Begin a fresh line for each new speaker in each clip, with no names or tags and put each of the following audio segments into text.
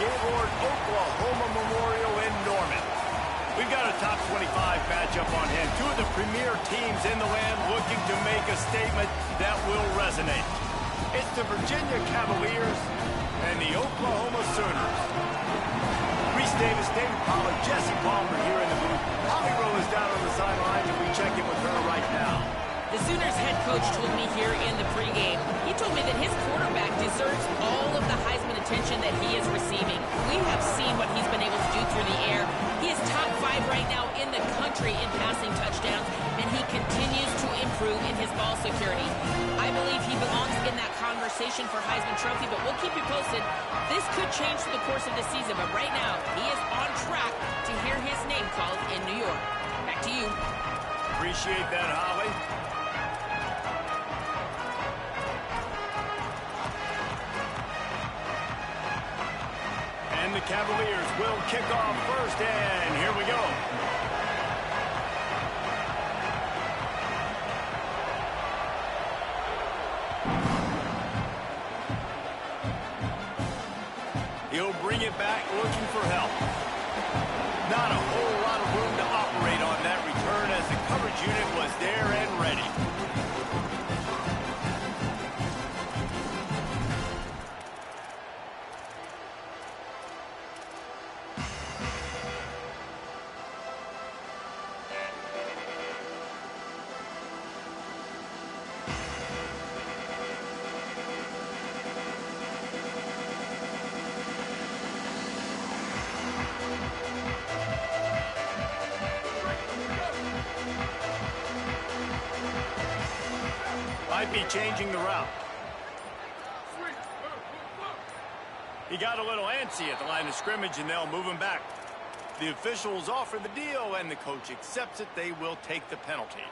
Gaylord Oklahoma Memorial in Norman. We've got a top 25 matchup on hand. Two of the premier teams in the land looking to make a statement that will resonate. It's the Virginia Cavaliers and the Oklahoma Sooners. Reese Davis, David Pollard, Jesse Palmer here in the booth. Holly Rowe is down on the sidelines, and we check in with her right now.
The Sooners head coach told me here in the pregame, he told me that his quarterback deserves all of the Heisman attention that he is receiving. We have seen what he's been able to do through the air. He is top 5 right now in the country in passing touchdowns, and he continues to improve in his ball security. I believe he belongs in that conversation for Heisman Trophy, but we'll keep you posted. This could change through the course of the season, but right now, he is on track to hear his name called in New York. Back to you.
Appreciate that, Holly. And the Cavaliers will kick off first, and here we go. He'll bring it back looking for help. Not a whole lot of room to operate on that return as the coverage unit was there and ready. Might be changing the route. He got a little antsy at the line of scrimmage, and they'll move him back. The officials offer the deal, and the coach accepts it. They will take the penalty.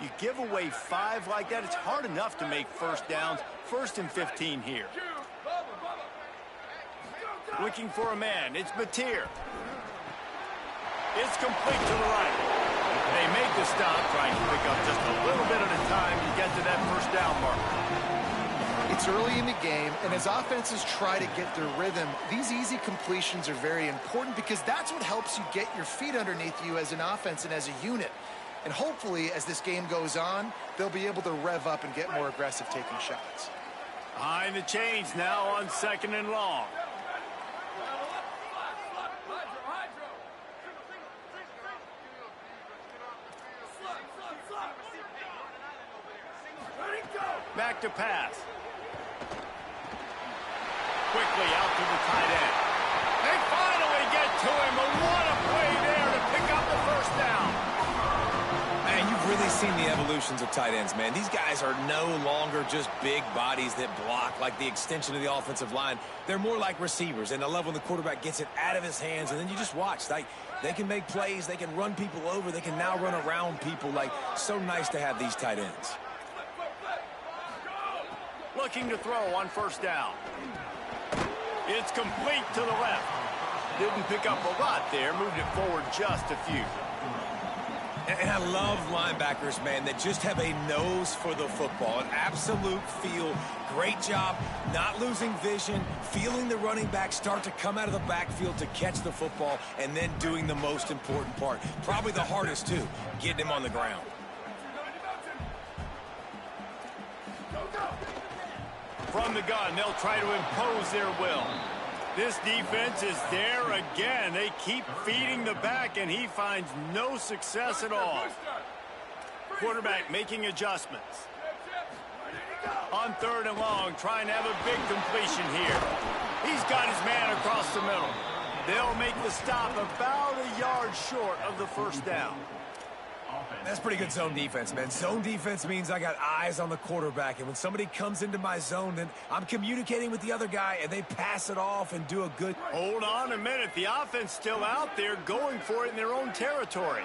You give away 5 like that, it's hard enough to make first downs. 1st and 15 here. Looking for a man. It's Mateer. It's complete to the right. They make the stop, trying to pick up just a little bit at a time to get to that first down marker.
It's early in the game, and as offenses try to get their rhythm, these easy completions are very important because that's what helps you get your feet underneath you as an offense and as a unit. And hopefully, as this game goes on, they'll be able to rev up and get more aggressive taking shots.
Behind the chains now on 2nd and long. Back to pass. Quickly out to the tight end. They finally get to him, and what a play there to pick up the first down.
Man, you've really seen the evolutions of tight ends, man. These guys are no longer just big bodies that block like the extension of the offensive line. They're more like receivers, and I love when the quarterback gets it out of his hands, and then you just watch. They can make plays. They can run people over. They can now run around people. So nice to have these tight ends.
Looking to throw on first down. It's complete to the left. Didn't pick up a lot there. Moved it forward just a few.
And I love linebackers, man, that just have a nose for the football, an absolute feel. Great job not losing vision, feeling the running back start to come out of the backfield to catch the football, and then doing the most important part. Probably the hardest, too, getting him on the ground.
From the gun, they'll try to impose their will. This defense is there again. They keep feeding the back, and he finds no success at all. Quarterback making adjustments. On 3rd and long, trying to have a big completion here. He's got his man across the middle. They'll make the stop about a yard short of the first down.
That's pretty good zone defense, man. Zone defense means I got eyes on the quarterback, and when somebody comes into my zone, then I'm communicating with the other guy, and they pass it off and do a good...
Hold on a minute. The offense still out there going for it in their own territory.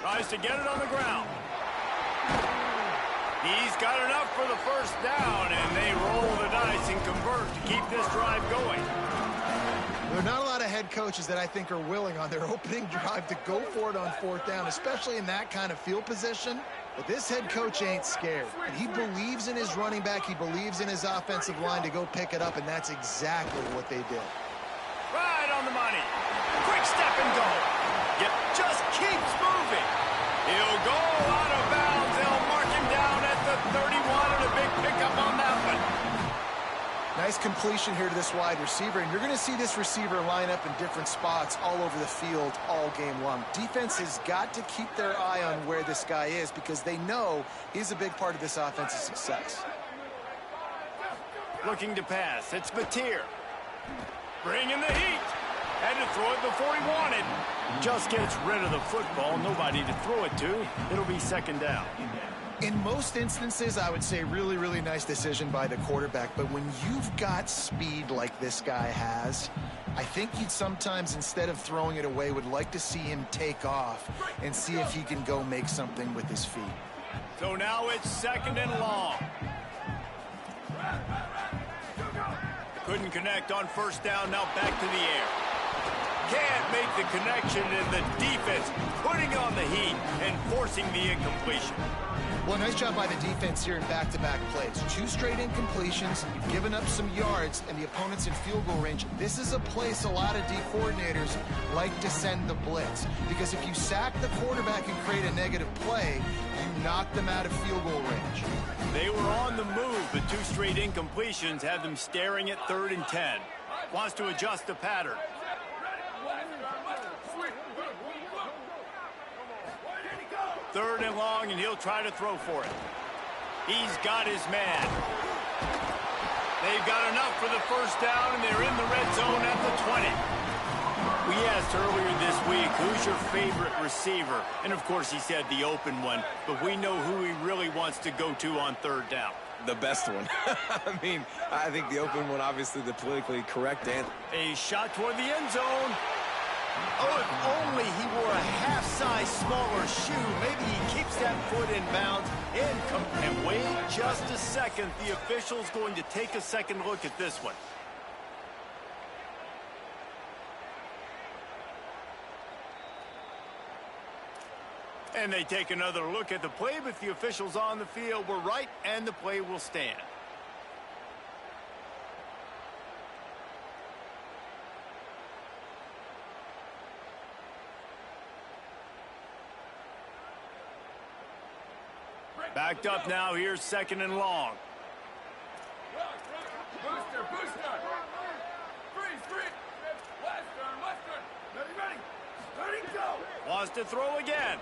Tries to get it on the ground. He's got enough for the first down, and they roll the dice and convert to keep this drive going.
There are not a lot of head coaches that I think are willing on their opening drive to go for it on 4th down, especially in that kind of field position. But this head coach ain't scared. And he believes in his running back. He believes in his offensive line to go pick it up, and that's exactly what they did.
Right on the money. Quick step and go. Yep, just keeps moving. He'll go out of bounds. They'll mark him down at the 31, and a big pickup on that one.
Nice completion here to this wide receiver, and you're going to see this receiver line up in different spots all over the field all game long. Defense has got to keep their eye on where this guy is because they know he's a big part of this offense's success.
Looking to pass. It's Mateer. Bringing the heat. Had to throw it before he wanted. Just gets rid of the football. Nobody to throw it to. It'll be second down.
In most instances, I would say really, really nice decision by the quarterback. But when you've got speed like this guy has, I think you'd sometimes, instead of throwing it away, would like to see him take off and see if he can go make something with his feet.
So now it's second and long. Couldn't connect on first down. Now back to the air. Can't make the connection, and the defense putting on the heat and forcing the incompletion.
Well, nice job by the defense here in back-to-back plays. 2 straight incompletions, you've given up some yards, and the opponent's in field goal range. This is a place a lot of D coordinators like to send the blitz, because if you sack the quarterback and create a negative play, you knock them out of field goal range.
They were on the move, but 2 straight incompletions have them staring at 3rd and 10. Wants to adjust the pattern. Third and long, and he'll try to throw for it. He's got his man. They've got enough for the first down, and they're in the red zone at the 20. We asked earlier this week, who's your favorite receiver? And, of course, he said the open one, but we know who he really wants to go to on 3rd down.
The best one. I mean, I think the open one, obviously the politically correct answer.
A shot toward the end zone. Oh, if only he wore a half-size smaller shoe. Maybe he keeps that foot in bounds. And wait just a second. The official's going to take a second look at this one. And they take another look at the play, but the officials on the field were right, and the play will stand. Backed up now. Here's second and long.
Booster. Freeze. Western. Ready, go.
Wants to throw again.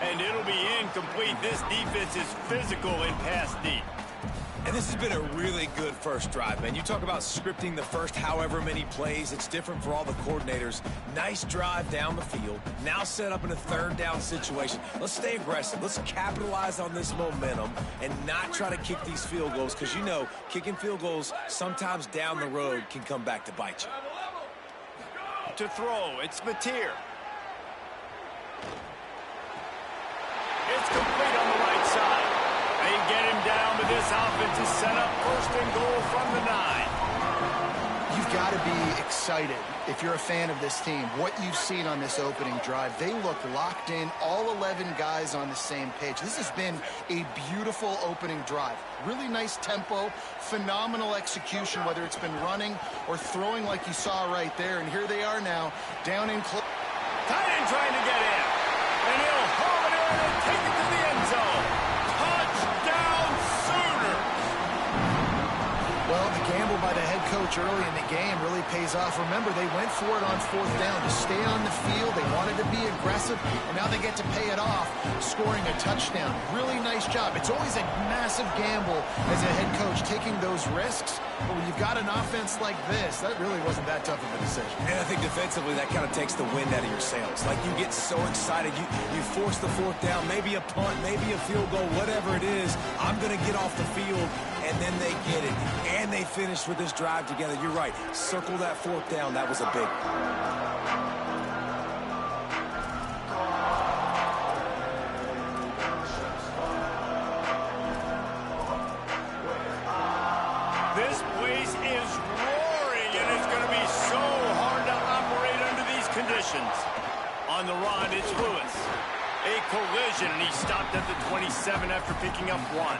And it'll be incomplete. This defense is physical in pass deep.
And this has been a really good first drive, man. You talk about scripting the first however many plays. It's different for all the coordinators. Nice drive down the field. Now set up in a 3rd down situation. Let's stay aggressive. Let's capitalize on this momentum and not try to kick these field goals, because, you know, kicking field goals sometimes down the road can come back to bite you.
To throw, it's Mateer. It's complete on the right side. They get him down, but this offense is set up 1st and goal from the 9.
You've got to be excited if you're a fan of this team. What you've seen on this opening drive, they look locked in, all 11 guys on the same page. This has been a beautiful opening drive. Really nice tempo, phenomenal execution, whether it's been running or throwing like you saw right there. And here they are now, down in close.
Tight end trying to get in. And he'll haul it in and take it to the end zone. Touchdown Sooners!
Well, the gamble by the head coach early in the game really pays off. Remember, they went for it on 4th down to stay on the field. They wanted to be aggressive, and now they get to pay it off, scoring a touchdown. Really nice job. It's always a massive gamble as a head coach taking those risks, but when you've got an offense like this, that really wasn't that tough of a decision.
And I think defensively that kind of takes the wind out of your sails. Like, you get so excited. You force the 4th down, maybe a punt, maybe a field goal, whatever it is. I'm going to get off the field, and then they get it. And they finish with this drive together. You're right. Circle that 4th down. That was a big one.
This place is roaring, and it's going to be so hard to operate under these conditions. On the run, it's Lewis. A collision, and he stopped at the 27 after picking up 1.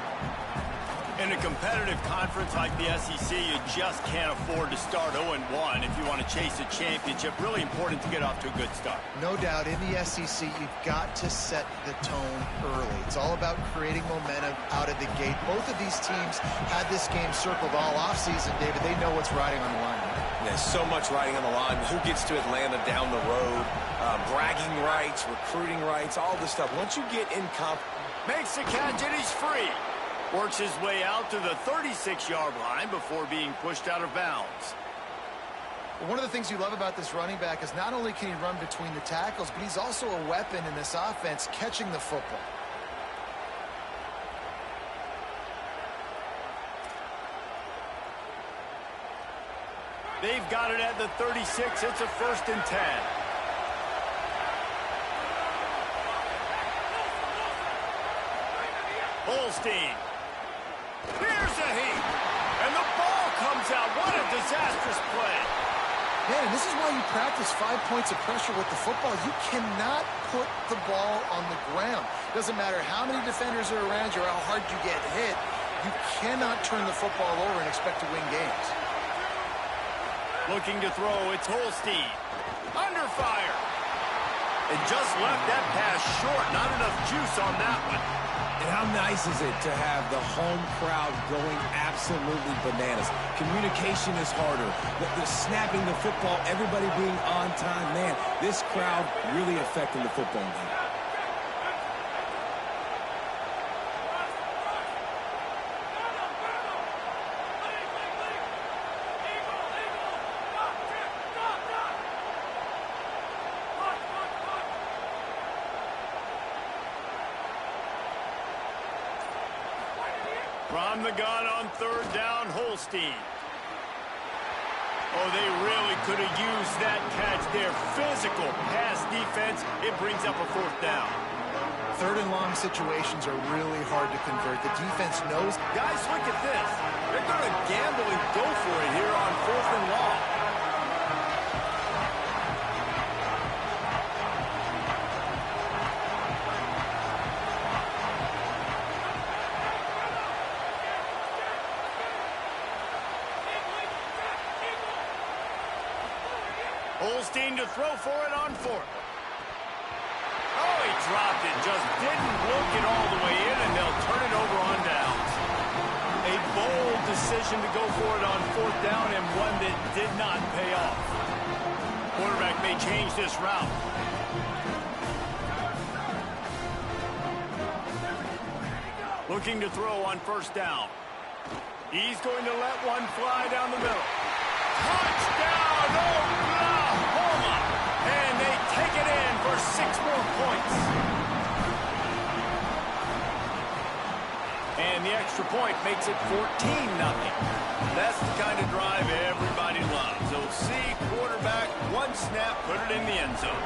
In a competitive conference like the SEC, you just can't afford to start 0-1 if you want to chase a championship. Really important to get off to a good start.
No doubt, in the SEC, you've got to set the tone early. It's all about creating momentum out of the gate. Both of these teams had this game circled all offseason, David. They know what's riding on the line.
There's so much riding on the line. Who gets to Atlanta down the road? Bragging rights, recruiting rights, all this stuff. Once you get in
makes the catch, and he's free. Works his way out to the 36-yard line before being pushed out of bounds.
Well, one of the things you love about this running back is not only can he run between the tackles, but he's also a weapon in this offense catching the football.
They've got it at the 36. It's a 1st and 10. Holstein. Here's a heat. And the ball comes out. What a disastrous play.
Man, and this is why you practice 5 points of pressure with the football. You cannot put the ball on the ground. Doesn't matter how many defenders are around you or how hard you get hit. You cannot turn the football over and expect to win games.
Looking to throw, it's Holstein. Under fire. And just left that pass short. Not enough juice on that one.
And how nice is it to have the home crowd going absolutely bananas? Communication is harder. The snapping the football, everybody being on time. Man, this crowd really affecting the football game.
From the gun on 3rd down, Holstein. Oh, they really could have used that catch there. Physical pass defense. It brings up a 4th down.
3rd and long situations are really hard to convert. The defense knows.
Guys, look at this. They're going to gamble and go for it here on 4th and long. Holstein to throw for it on 4th. Oh, he dropped it. Just didn't look it all the way in, and they'll turn it over on downs. A bold decision to go for it on 4th down, and one that did not pay off. Quarterback may change this route. Looking to throw on 1st down. He's going to let one fly down the middle. Touchdown, Oklahoma! And they take it in for 6 more points. And the extra point makes it 14-0. That's the kind of drive everybody loves. OC, quarterback, 1 snap, put it in the end zone.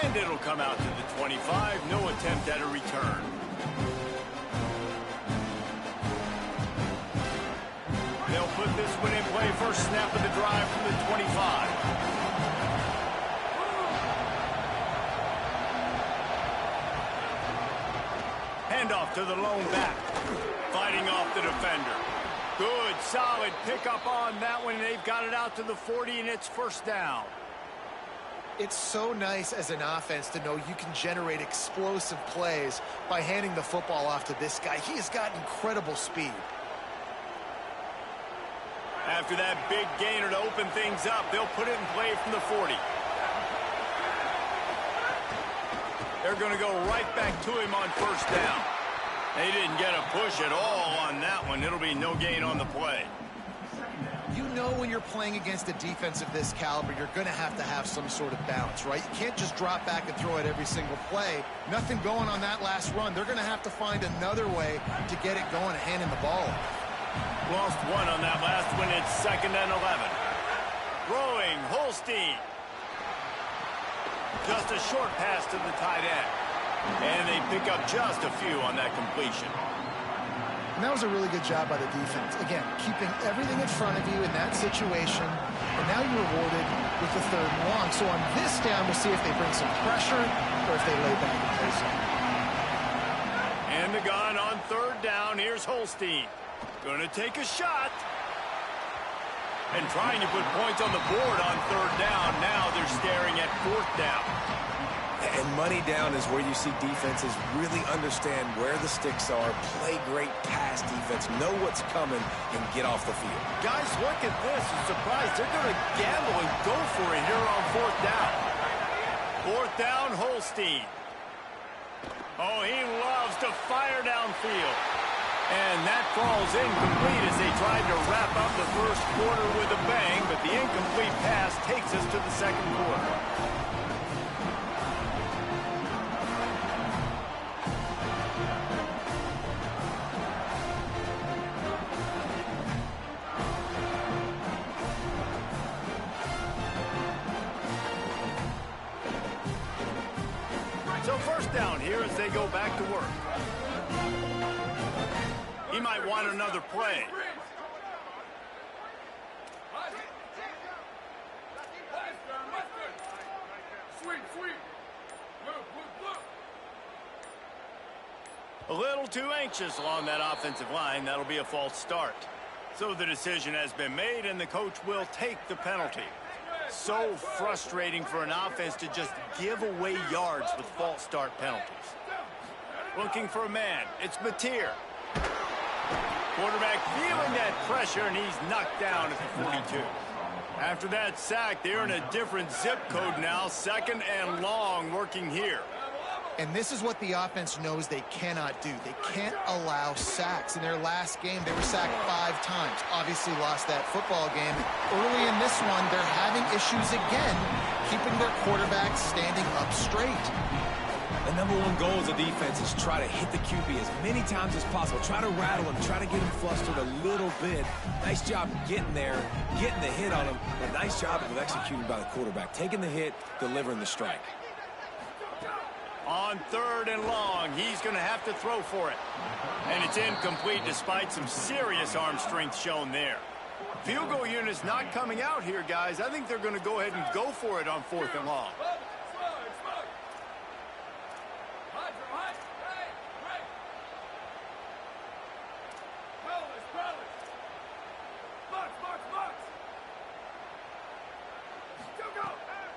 And it'll come out to the 25. No attempt at a return. They'll put this one in play. First snap of the drive from the 25. Handoff to the lone back. Fighting off the defender. Good, solid pickup on that one. They've got it out to the 40, and it's 1st down.
It's so nice as an offense to know you can generate explosive plays by handing the football off to this guy. He has got incredible speed.
After that big gainer to open things up, they'll put it in play from the 40. They're going to go right back to him on 1st down. They didn't get a push at all on that one. It'll be no gain on the play.
You know when you're playing against a defense of this caliber, you're going to have some sort of bounce, right? You can't just drop back and throw it every single play. Nothing going on that last run. They're going to have to find another way to get it going and handing the ball off.
Lost 1 on that last one. It's 2nd and 11. Throwing, Holstein. Just a short pass to the tight end. And they pick up just a few on that completion.
And that was a really good job by the defense. Again, keeping everything in front of you in that situation, and now you're rewarded with the 3rd and long. So on this down, we'll see if they bring some pressure or if they lay back and play some.
And the gun on 3rd down. Here's Holstein. Going to take a shot. And trying to put points on the board on 3rd down. Now they're staring at 4th down.
And money down is where you see defenses really understand where the sticks are, play great pass defense, know what's coming, and get off the field.
Guys, look at this. I'm surprised they're going to gamble and go for it here on 4th down. 4th down, Holstein. Oh, he loves to fire downfield. And that falls incomplete as they tried to wrap up the 1st quarter with a bang, but the incomplete pass takes us to the 2nd quarter. So 1st down here as they go back to work. He might want another play. A little too anxious along that offensive line. That'll be a false start. So the decision has been made, and the coach will take the penalty. So frustrating for an offense to just give away yards with false start penalties. Looking for a man. It's Mateer. Quarterback feeling that pressure, and he's knocked down at the 42. After that sack, they're in a different zip code now. 2nd and long working here.
And this is what the offense knows they cannot do. They can't allow sacks. In their last game, they were sacked 5 times. Obviously lost that football game. Early in this one, they're having issues again, keeping their quarterback standing up straight.
The #1 goal as a defense is try to hit the QB as many times as possible. Try to rattle him, try to get him flustered a little bit. Nice job getting there, getting the hit on him. But nice job of executing by the quarterback. Taking the hit, delivering the strike.
On 3rd and long, he's going to have to throw for it. And it's incomplete despite some serious arm strength shown there. Field goal unit's not coming out here, guys. I think they're going to go ahead and go for it on 4th and long.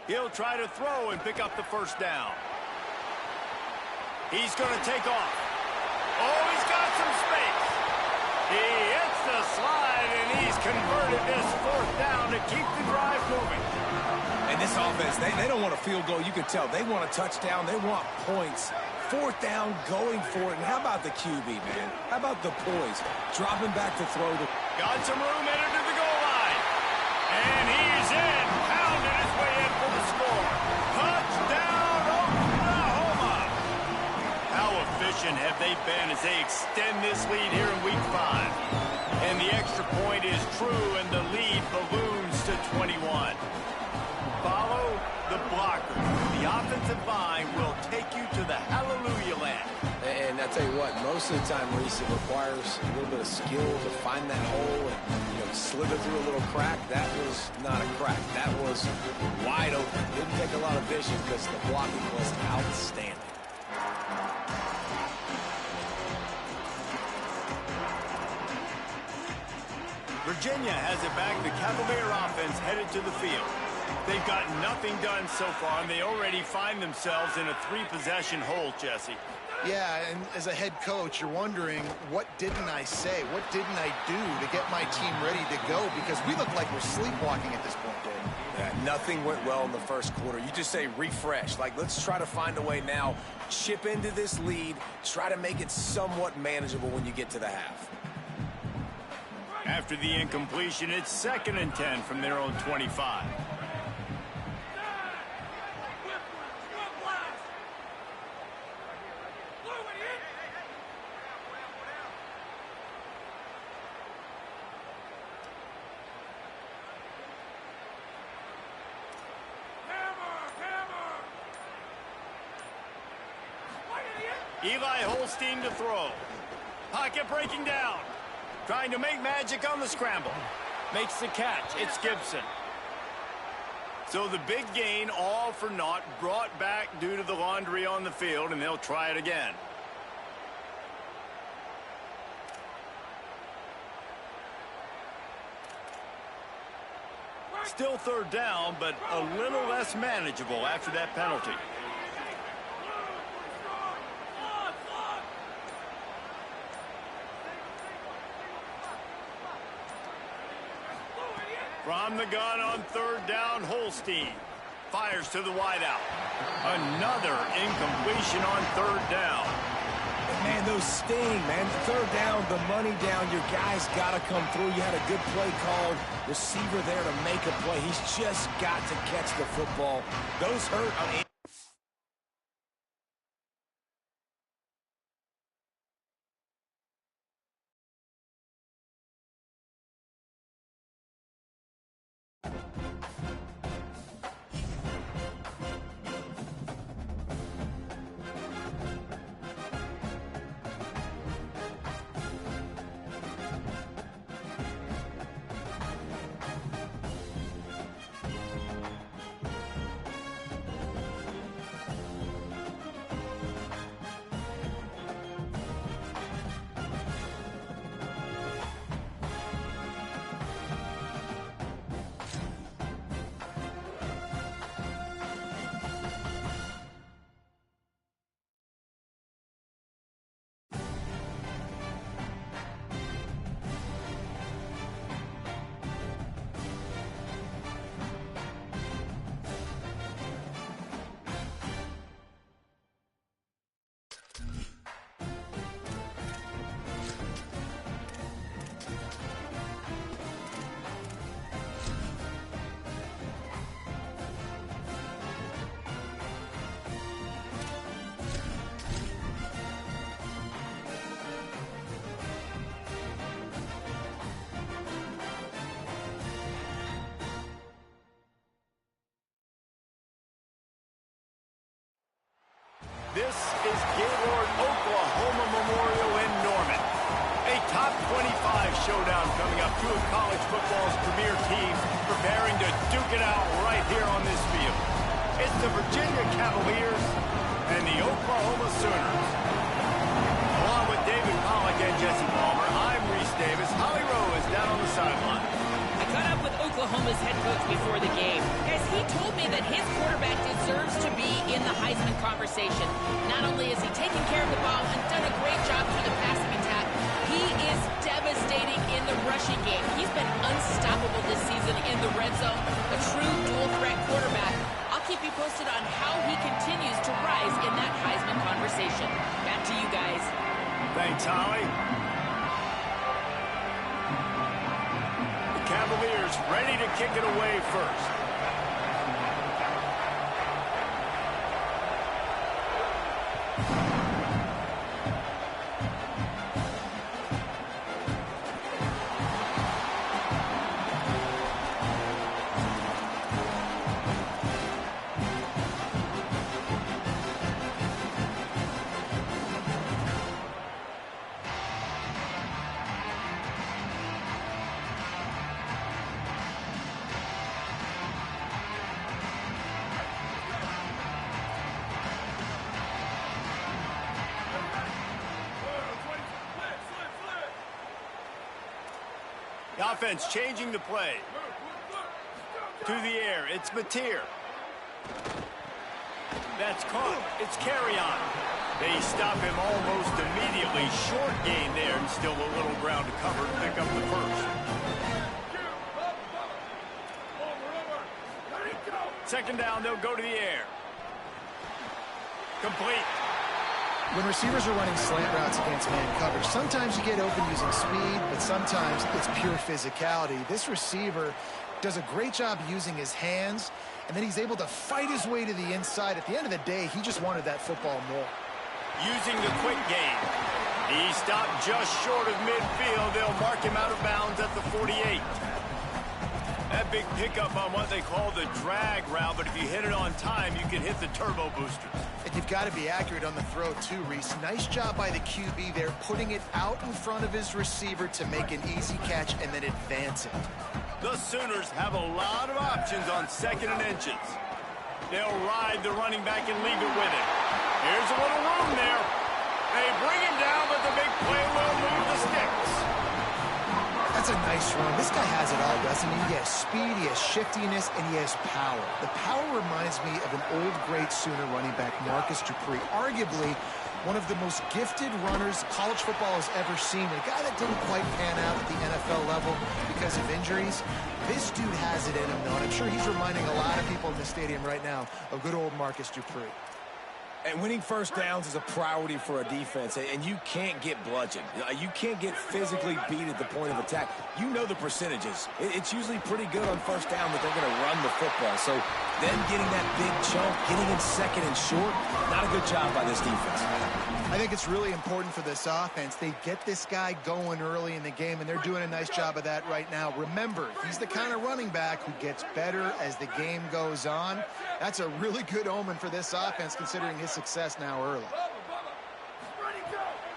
He'll try to throw and pick up the 1st down. He's going to take off. Oh, he's got some space. He hits the slide, and he's converted this 4th down to keep the drive moving.
And this offense, they don't want a field goal. You can tell. They want a touchdown. They want points. 4th down, going for it. And how about the QB, man? How about the poise? Dropping back to throw.
Got some room headed to the goal line. And he's in. Pounded his way in for the score. Touchdown, Oklahoma. How efficient have they been as they extend this lead here in Week 5? And the extra point is true, and the lead balloons to 21. Follow the blocker. The offensive line will take you to the hallelujah land.
And I tell you what, most of the time, Reese, it requires a little bit of skill to find that hole and, slither through a little crack. That was not a crack. That was wide open. Didn't take a lot of vision because the blocking was outstanding.
Virginia has it back. The Cavalier offense headed to the field. They've got nothing done so far, and they already find themselves in a 3-possession hole, Jesse.
Yeah, and as a head coach, you're wondering, what didn't I say? What didn't I do to get my team ready to go? Because we look like we're sleepwalking at this point, Dave.
Yeah, nothing went well in the 1st quarter. You just say refresh. Like, let's try to find a way now. Chip into this lead. Try to make it somewhat manageable when you get to the half.
After the incompletion, it's 2nd and 10 from their own 25. Eli Holstein to throw. Pocket breaking down. Trying to make magic on the scramble. Makes the catch. It's Gibson. So the big gain, all for naught, brought back due to the laundry on the field, and they'll try it again. Still third down, but a little less manageable after that penalty. From the gun on third down, Holstein fires to the wideout. Another incompletion on third down.
Man, those sting, man. Third down, the money down. Your guy's got to come through. You had a good play called. Receiver there to make a play. He's just got to catch the football. Those hurt.
This is Gaylord Oklahoma Memorial in Norman. A top 25 showdown coming up. Two of college football's premier teams preparing to duke it out right here on this field. It's the Virginia Cavaliers and the Oklahoma Sooners. Along with David Pollack and Jesse Palmer, I'm Reese Davis. Holly Rowe is down on the sideline.
I caught up with Oklahoma's head coach before the game. Guys, he told me that his quarterback deserves to be in the Heisman conversation. Not only has he taken care of the ball and done a great job through the passing attack, he is devastating in the rushing game. He's been unstoppable this season in the red zone, a true dual-threat quarterback. I'll keep you posted on how he continues to rise in that Heisman conversation. Back to you guys.
Thanks, Holly. Cavaliers ready to kick it away first. The offense changing the play. To the air, it's Mateer. That's caught. It's carry-on. They stop him almost immediately. Short gain there, and still a little ground to cover to pick up the first. Second down, they'll go to the air. Complete.
When receivers are running slant routes against man coverage, sometimes you get open using speed, but sometimes it's pure physicality. This receiver does a great job using his hands, and then he's able to fight his way to the inside. At the end of the day, he just wanted that football more.
Using the quick game. He stopped just short of midfield. They'll mark him out of bounds at the 48. That big pickup on what they call the drag route, but if you hit it on time, you can hit the turbo boosters.
And you've got to be accurate on the throw too, Reese. Nice job by the QB there, putting it out in front of his receiver to make an easy catch and then advance it.
The Sooners have a lot of options on 2nd and inches. They'll ride the running back and leave it with it. Here's a little room there. They bring him down, but the big play will move the sticks.
That's a nice run. This guy has it all, doesn't he? He has speed, he has shiftiness, and he has power. The power reminds me of an old, great Sooner running back, Marcus Dupree. Arguably one of the most gifted runners college football has ever seen. A guy that didn't quite pan out at the NFL level because of injuries. This dude has it in him, though, and I'm sure he's reminding a lot of people in the stadium right now of good old Marcus Dupree.
And winning first downs is a priority for a defense, and you can't get bludgeoned. You can't get physically beat at the point of attack. You know the percentages. It's usually pretty good on first down that they're going to run the football. So them getting that big chunk, getting in 2nd and short, not a good job by this defense.
I think it's really important for this offense. They get this guy going early in the game, and they're doing a nice job of that right now. Remember, he's the kind of running back who gets better as the game goes on. That's a really good omen for this offense, considering his success now early.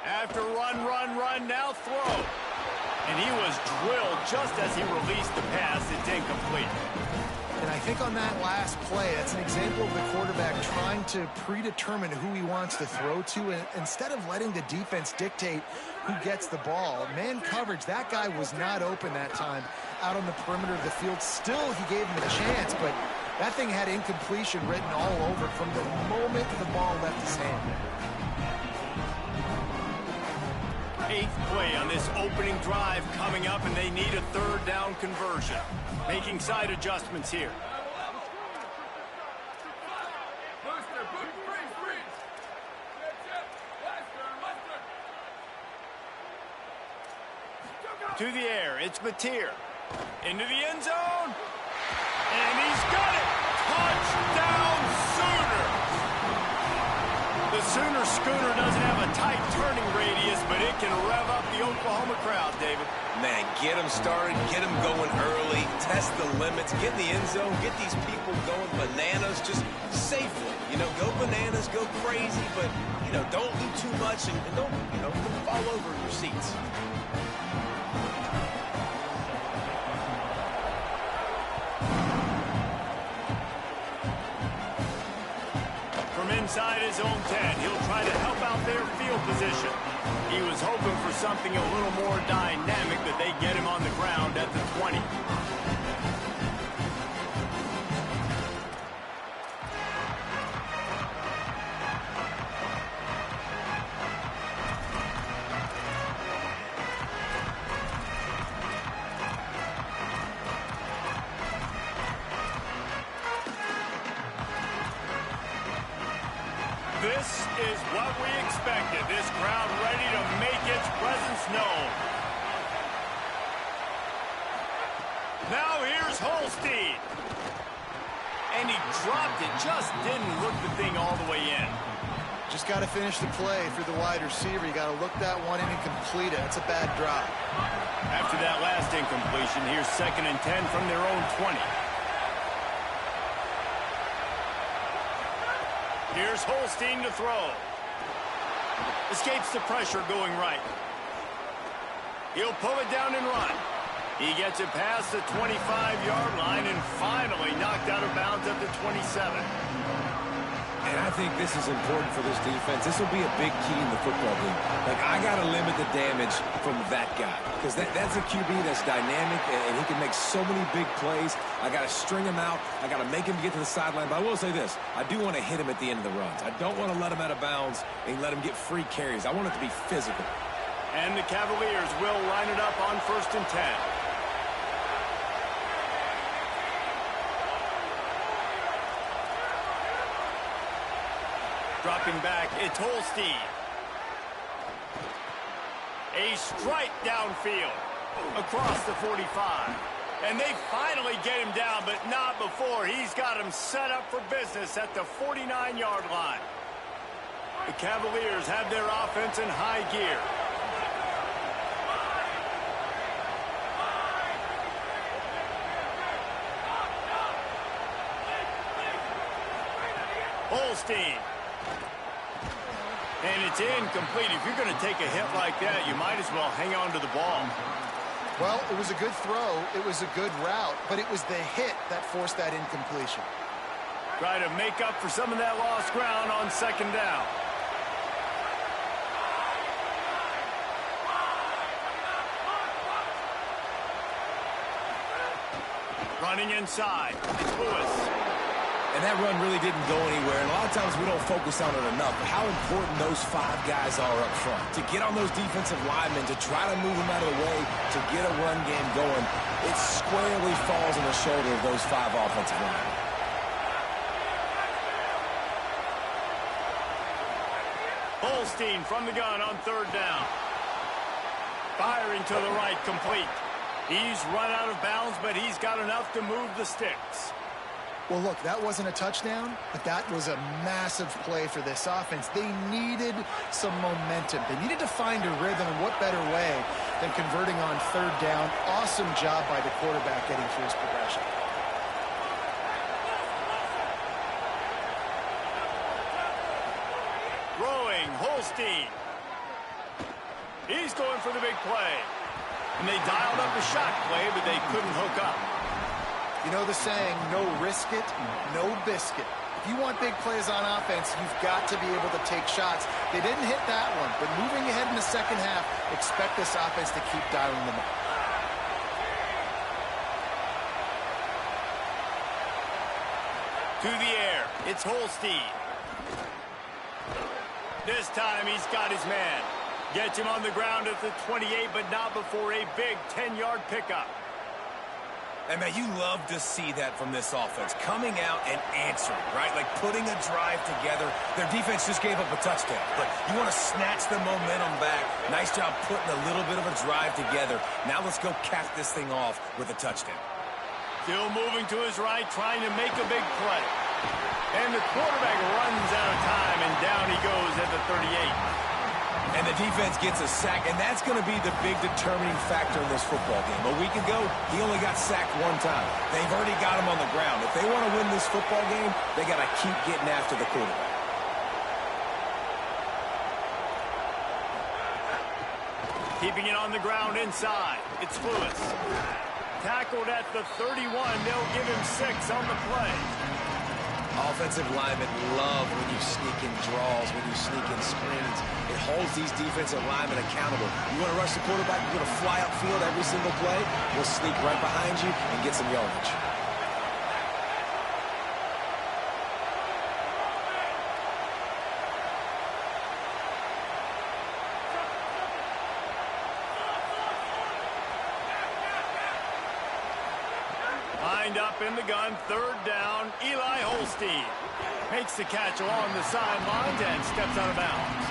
After run, now throw. And he was drilled just as he released the pass. It's incomplete.
And I think on that last play, that's an example of the quarterback trying to predetermine who he wants to throw to, and instead of letting the defense dictate who gets the ball. Man coverage, that guy was not open that time out on the perimeter of the field. Still, he gave him a chance, but that thing had incompletion written all over it from the moment the ball left his hand.
8th play on this opening drive coming up, and they need a 3rd down conversion. Making side adjustments here. To the air, it's Mateer. Into the end zone. And he's got it. Touchdown Sooners. The Sooner schooner doesn't have a tight turning radius, but it can rev up the Oklahoma crowd, David.
Man, get them started, get them going early, test the limits, get in the end zone, get these people going bananas just safely. You know, go bananas, go crazy, but, you know, don't do too much and don't, you know, don't fall over in your seats.
Inside his own 10, he'll try to help out their field position. He was hoping for something a little more dynamic, but they get him on the ground at the 20. This is what we expected. This crowd ready to make its presence known. Now here's Holstein. And he dropped it. Just didn't look the thing all the way in.
Just got to finish the play for the wide receiver. You got to look that one in and complete it. That's a bad drop.
After that last incompletion, here's 2nd and 10 from their own 20. Here's Holstein to throw. Escapes the pressure going right. He'll pull it down and run. He gets it past the 25-yard line and finally knocked out of bounds at the 27.
And I think this is important for this defense. This will be a big key in the football game. Like, I got to limit the damage from that guy because that's a QB that's dynamic and he can make so many big plays. I got to string him out. I got to make him get to the sideline. But I will say this. I do want to hit him at the end of the runs. I don't want to let him out of bounds and let him get free carries. I want it to be physical.
And the Cavaliers will line it up on 1st and 10. Dropping back, it's Holstein. A strike downfield across the 45. And they finally get him down, but not before. He's got him set up for business at the 49-yard line. The Cavaliers have their offense in high gear. Holstein And it's incomplete. If you're going to take a hit like that, you might as well hang on to the ball.
Well, it was a good throw. It was a good route, but it was the hit that forced that incompletion.
Try to make up for some of that lost ground on second down. Running inside. It's Lewis.
And that run really didn't go anywhere, and a lot of times we don't focus on it enough, but how important those 5 guys are up front. To get on those defensive linemen, to try to move them out of the way, to get a run game going, it squarely falls on the shoulder of those 5 offensive linemen.
Holstein from the gun on third down. Firing to the right, complete. He's run out of bounds, but he's got enough to move the sticks.
Well, look, that wasn't a touchdown, but that was a massive play for this offense. They needed some momentum. They needed to find a rhythm, and what better way than converting on third down. Awesome job by the quarterback getting through his progression.
Throwing, Holstein. He's going for the big play. And they dialed up the shot play, but they couldn't hook up.
You know the saying, no risk it, no biscuit. If you want big plays on offense, you've got to be able to take shots. They didn't hit that one, but moving ahead in the second half, expect this offense to keep dialing them up.
To the air, it's Holstein. This time he's got his man. Gets him on the ground at the 28, but not before a big 10-yard pickup.
And, man, you love to see that from this offense, coming out and answering, right? Like putting a drive together. Their defense just gave up a touchdown, but you want to snatch the momentum back. Nice job putting a little bit of a drive together. Now let's go cap this thing off with a touchdown.
Still moving to his right, trying to make a big play. And the quarterback runs out of time, and down he goes at the 38.
And the defense gets a sack, and that's going to be the big determining factor in this football game. A week ago, he only got sacked 1 time. They've already got him on the ground. If they want to win this football game, they got to keep getting after the quarterback.
Keeping it on the ground inside. It's Lewis. Tackled at the 31. They'll give him 6 on the play.
Offensive linemen love when you sneak in draws, when you sneak in screens. It holds these defensive linemen accountable. You want to rush the quarterback, you're going to fly upfield every single play. We'll sneak right behind you and get some yardage.
Lined up in the gun, third down, Eli Holstein. Makes the catch along the sidelines and steps out of bounds.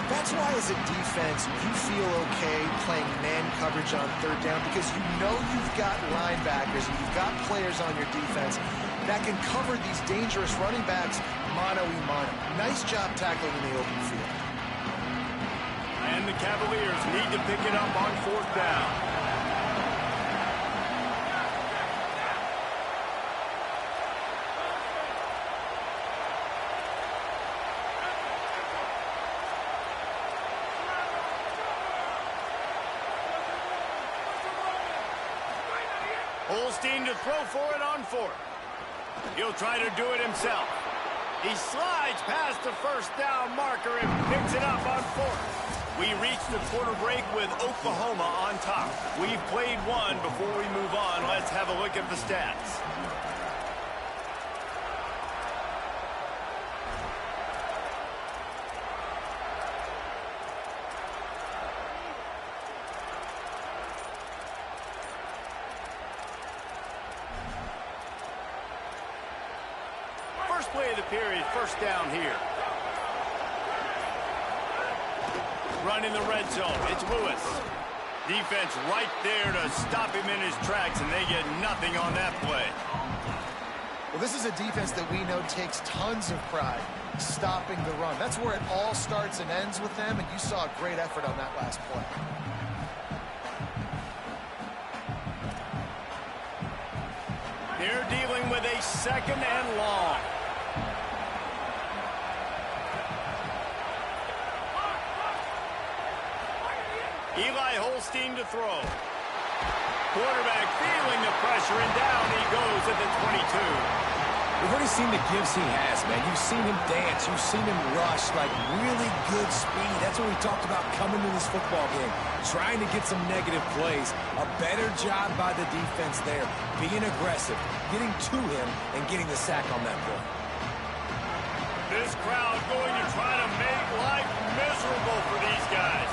That's why as a defense, you feel okay playing man coverage on third down because you know you've got linebackers and you've got players on your defense that can cover these dangerous running backs mano-a-mano. Nice job tackling in the open field.
And the Cavaliers need to pick it up on fourth down. Holstein to throw for it on fourth. He'll try to do it himself. He slides past the first down marker and picks it up on fourth. We reach the quarter break with Oklahoma on top. We've played one. Before we move on, let's have a look at the stats. First play of the period, first down here. Run in the red zone. It's Lewis. Defense right there to stop him in his tracks, and they get nothing on that play.
Well, this is a defense that we know takes tons of pride stopping the run. That's where it all starts and ends with them, and you saw a great effort on that last play. They're dealing with a second and long.
Eli Holstein to throw. Quarterback feeling the pressure, and down he goes at the 22.
We've already seen the gifts he has, man. You've seen him dance. You've seen him rush, like really good speed. That's what we talked about coming to this football game, trying to get some negative plays. A better job by the defense there, being aggressive, getting to him, and getting the sack on that play.
This crowd going to try to make life miserable for these guys.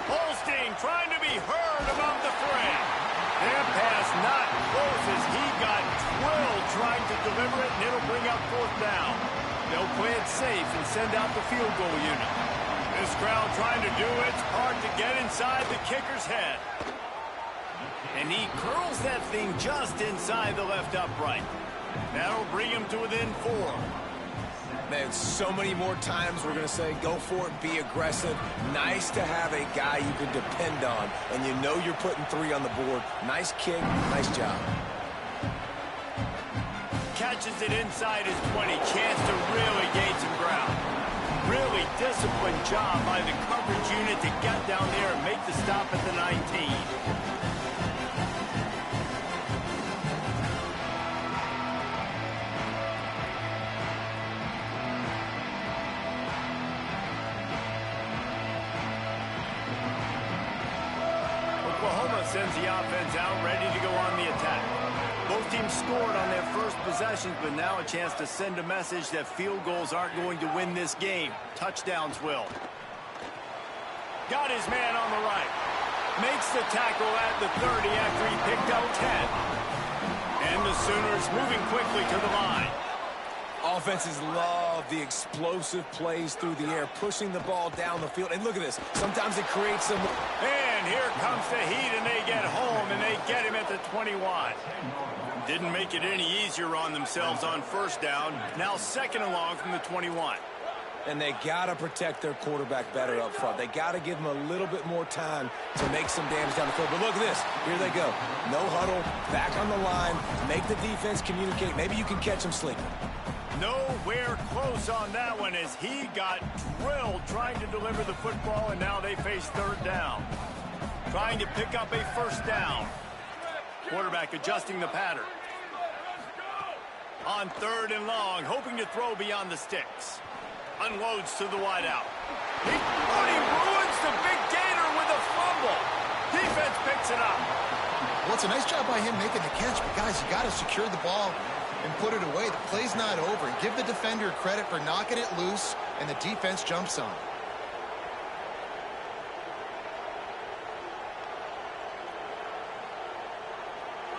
Holstein trying to be heard above the fray. That pass not close as he got drilled trying to deliver it, and it'll bring up 4th down. They'll play it safe and send out the field goal unit. This crowd trying to do its part to get inside the kicker's head. And he curls that thing just inside the left upright. That'll bring him to within 4.
Man, so many more times we're going to say, go for it, be aggressive. Nice to have a guy you can depend on, and you know you're putting 3 on the board. Nice kick, nice job.
Catches it inside his 20, chance to really gain some ground. Really disciplined job by the coverage unit to get down there and make the stop at the 19. Oklahoma sends the offense out, ready to go on the attack. Both teams scored on their first possessions, but now a chance to send a message that field goals aren't going to win this game. Touchdowns will. Got his man on the right. Makes the tackle at the 30 after he picked up 10. And the Sooners moving quickly to the line.
Offenses love the explosive plays through the air, pushing the ball down the field. And look at this. Sometimes it creates some...
And here comes the heat, and they get home, and they get him at the 21. Didn't make it any easier on themselves on 1st down. Now 2nd and long from the 21.
And they got to protect their quarterback better up front. They got to give him a little bit more time to make some damage down the field. But look at this. Here they go. No huddle, back on the line, make the defense communicate. Maybe you can catch them sleeping.
Nowhere close on that one as he got drilled trying to deliver the football, and now they face 3rd down. Trying to pick up a 1st down. Quarterback adjusting the pattern. On 3rd and long, hoping to throw beyond the sticks. Unloads to the wideout. He ruins the big gainer with a fumble. Defense picks it up.
Well, it's a nice job by him making the catch, but guys, you got to secure the ball and put it away. The play's not over. And give the defender credit for knocking it loose, and the defense jumps on.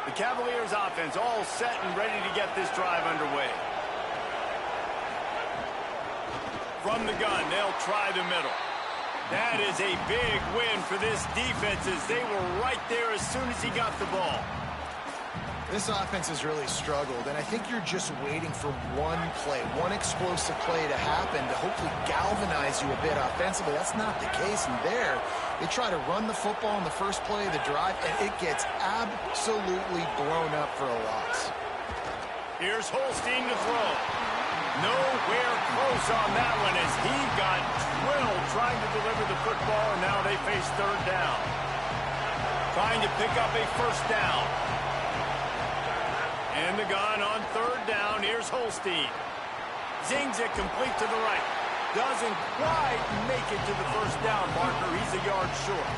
The Cavaliers offense all set and ready to get this drive underway. From the gun, they'll try the middle. That is a big win for this defense as they were right there as soon as he got the ball.
This offense has really struggled, and I think you're just waiting for one play, one explosive play to happen to hopefully galvanize you a bit offensively. That's not the case, and there, they try to run the football in the first play of the drive, and it gets absolutely blown up for a loss.
Here's Holstein to throw. Nowhere close on that one as he got drilled trying to deliver the football, and now they face 3rd down. Trying to pick up a 1st down. And the gun on 3rd down. Here's Holstein. Zings it complete to the right. Doesn't quite make it to the 1st down marker. He's a yard short.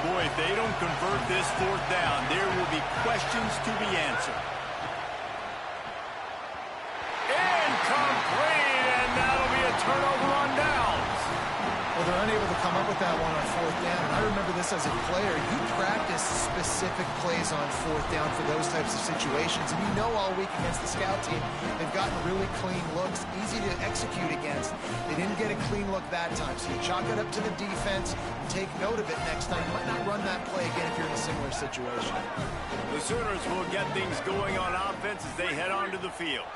Boy, if they don't convert this 4th down, there will be questions to be answered. Incomplete, and that'll be a turnover on downs.
Well, they're unable to come up with that one on 4th down. And I remember this as a player. You practice specific plays on 4th down for those types of situations. And you know all week against the scout team, they've gotten really clean looks, easy to execute against. They didn't get a clean look that time. So you chalk it up to the defense and take note of it next time. You might not run that play again if you're in a similar situation.
The Sooners will get things going on offense as they head onto the field.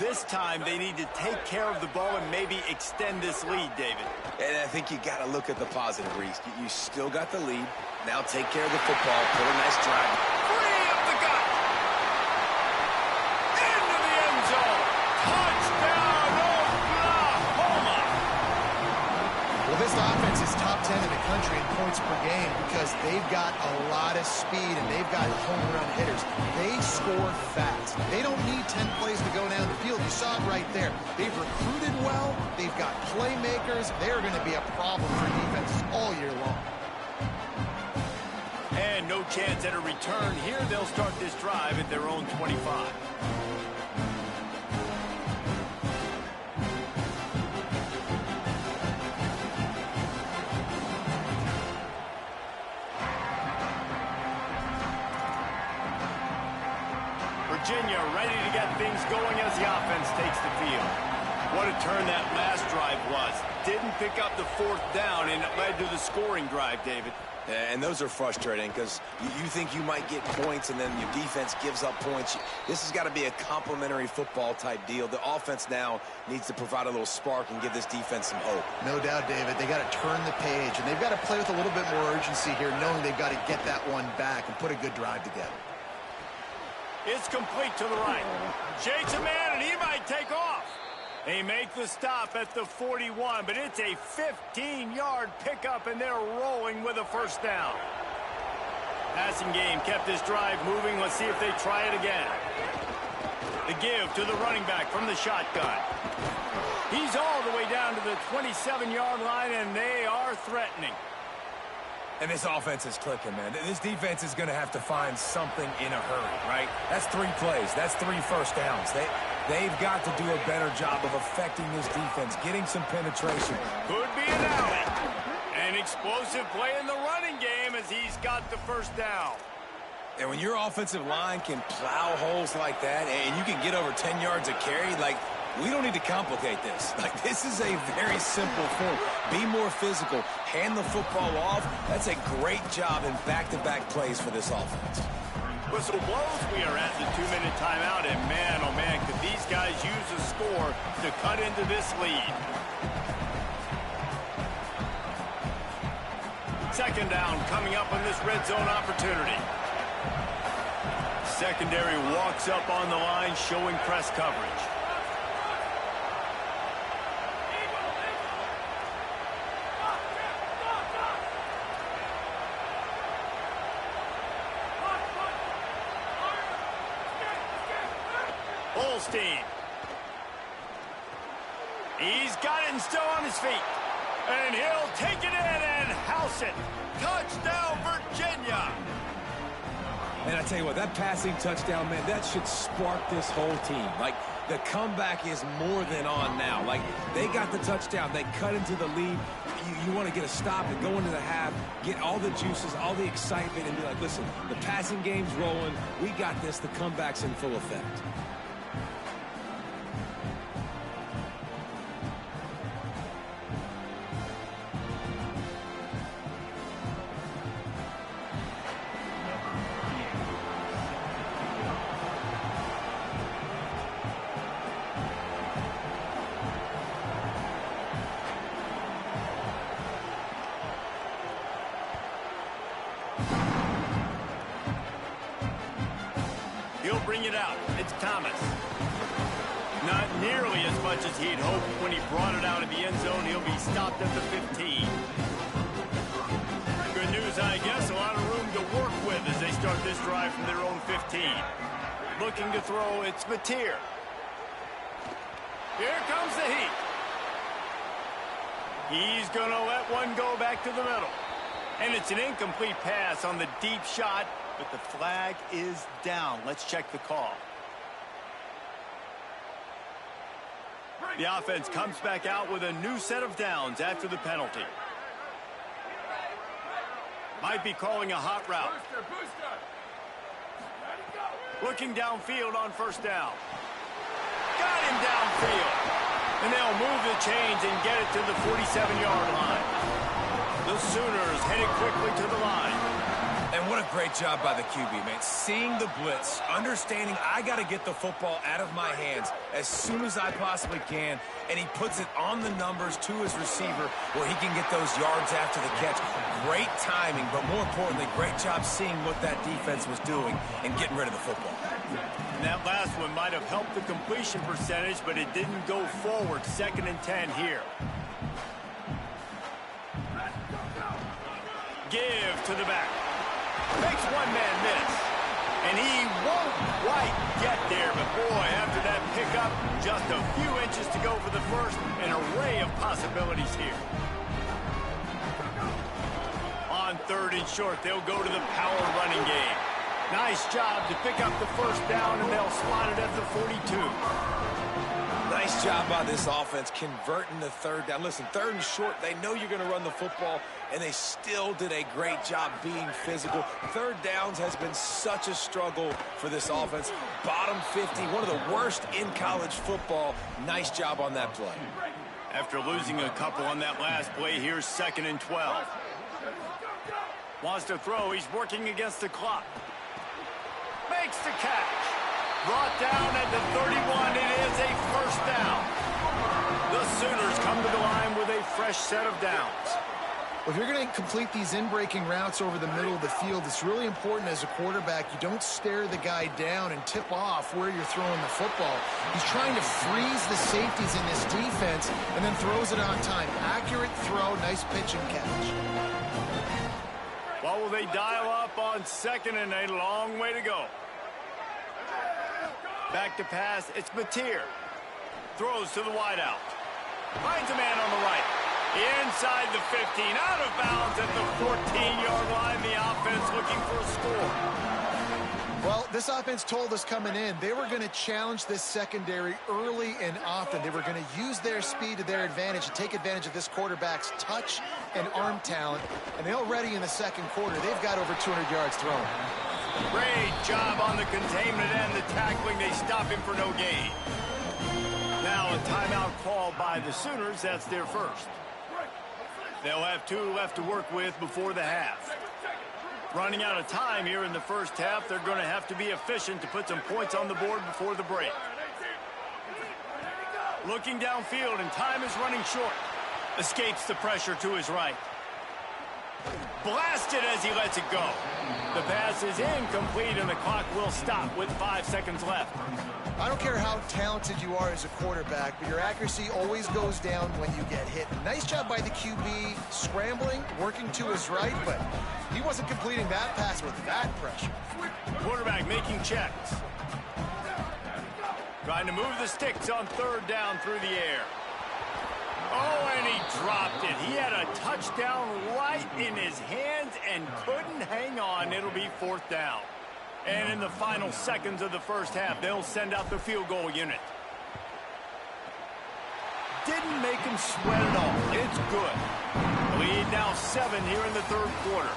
This time, they need to take care of the ball and maybe extend this lead, David.
And I think you got to look at the positive, Reese. You still got the lead. Now take care of the football. Put a nice drive.
Free up the gut.
They've got a lot of speed, and they've got home run hitters. They score fast. They don't need 10 plays to go down the field. You saw it right there. They've recruited well. They've got playmakers. They're going to be a problem for defenses all year long.
And no chance at a return here. They'll start this drive at their own 25. Virginia ready to get things going as the offense takes the field. What a turn that last drive was. Didn't pick up the 4th down, and it led to the scoring drive, David.
Yeah, and those are frustrating because you think you might get points and then your defense gives up points. This has got to be a complementary football type deal. The offense now needs to provide a little spark and give this defense some hope.
No doubt, David. They got to turn the page, and they've got to play with a little bit more urgency here, knowing they've got to get that one back and put a good drive together.
It's complete to the right. Shakes a man, and he might take off. They make the stop at the 41, but it's a 15-yard pickup, and they're rolling with a 1st down. Passing game kept this drive moving. Let's see if they try it again. The give to the running back from the shotgun. He's all the way down to the 27-yard line, and they are threatening.
And this offense is clicking, man. This defense is going to have to find something in a hurry, right? That's 3 plays. That's 3 first downs. They've got to do a better job of affecting this defense, getting some penetration.
Could be an alley. An explosive play in the running game as he's got the 1st down.
And when your offensive line can plow holes like that and you can get over 10 yards a carry, like, we don't need to complicate this. Like, this is a very simple form. Be more physical. Hand the football off. That's a great job in back-to-back plays for this offense.
Whistle blows. We are at the 2-minute timeout, and man, oh man, could these guys use a score to cut into this lead. 2nd down coming up on this red zone opportunity. Secondary walks up on the line, showing press coverage. Holstein. He's got it and still on his feet. And he'll take it in and house it. Touchdown, Virginia.
And I tell you what, that passing touchdown, man, that should spark this whole team. Like, the comeback is more than on now. Like, they got the touchdown. They cut into the lead. You want to get a stop and go into the half, get all the juices, all the excitement, and be like, listen, the passing game's rolling. We got this. The comeback's in full effect.
He'll bring it out. It's Thomas. Not nearly as much as he'd hoped when he brought it out of the end zone. He'll be stopped at the 15. Good news, I guess. A lot of room to work with as they start this drive from their own 15. Looking to throw, it's Mateer. Here comes the heat. He's going to let one go back to the middle. And it's an incomplete pass on the deep shot, but the flag is down. Let's check the call. The offense comes back out with a new set of downs after the penalty. Might be calling a hot route. Looking downfield on 1st down. Got him downfield. And they'll move the chains and get it to the 47-yard line. The Sooners headed quickly to the line.
And what a great job by the QB, man. Seeing the blitz, understanding I got to get the football out of my hands as soon as I possibly can, and he puts it on the numbers to his receiver where he can get those yards after the catch. Great timing, but more importantly, great job seeing what that defense was doing and getting rid of the football.
And that last one might have helped the completion percentage, but it didn't go forward. 2nd and 10 here. Give to the back. Makes one man miss. And he won't quite get there, but boy, after that pickup, just a few inches to go for the first. An array of possibilities here. On 3rd and short, they'll go to the power running game. Nice job to pick up the first down, and they'll slot it at the 42.
Nice job by this offense converting the 3rd down. Listen, 3rd and short, they know you're going to run the football, and they still did a great job being physical. 3rd downs has been such a struggle for this offense. Bottom 50, one of the worst in college football. Nice job on that play.
After losing a couple on that last play, here's 2nd and 12. Wants to throw. He's working against the clock. Makes the catch. Brought down at the 31. It is a first down. The Sooners come to the line with a fresh set of downs.
Well, if you're going to complete these in-breaking routes over the middle of the field, it's really important as a quarterback you don't stare the guy down and tip off where you're throwing the football. He's trying to freeze the safeties in this defense and then throws it on time. Accurate throw, nice pitch and catch.
Well, will they dial up on 2nd and a long way to go? Back to pass. It's Mateer. Throws to the wideout. Finds a man on the right. Inside the 15. Out of bounds at the 14-yard line. The offense looking for a score.
Well, this offense told us coming in they were going to challenge this secondary early and often. They were going to use their speed to their advantage and take advantage of this quarterback's touch and arm talent. And they already in the 2nd quarter, they've got over 200 yards thrown.
Great job on the containment and the tackling. They stop him for no gain. Now a timeout called by the Sooners. That's their first. They'll have 2 left to work with before the half. Running out of time here in the first half. They're going to have to be efficient to put some points on the board before the break. Looking downfield, and time is running short. Escapes the pressure to his right. Blasted as he lets it go. The pass is incomplete, and the clock will stop with 5 seconds left.
I don't care how talented you are as a quarterback, but your accuracy always goes down when you get hit. Nice job by the QB scrambling, working to his right, but he wasn't completing that pass with that pressure.
Quarterback making checks. Trying to move the sticks on 3rd down through the air. Oh, and he dropped it. He had a touchdown right in his hands and couldn't hang on. It'll be 4th down. And in the final seconds of the first half, they'll send out the field goal unit. Didn't make him sweat at all. It's good. Lead now 7 here in the 3rd quarter.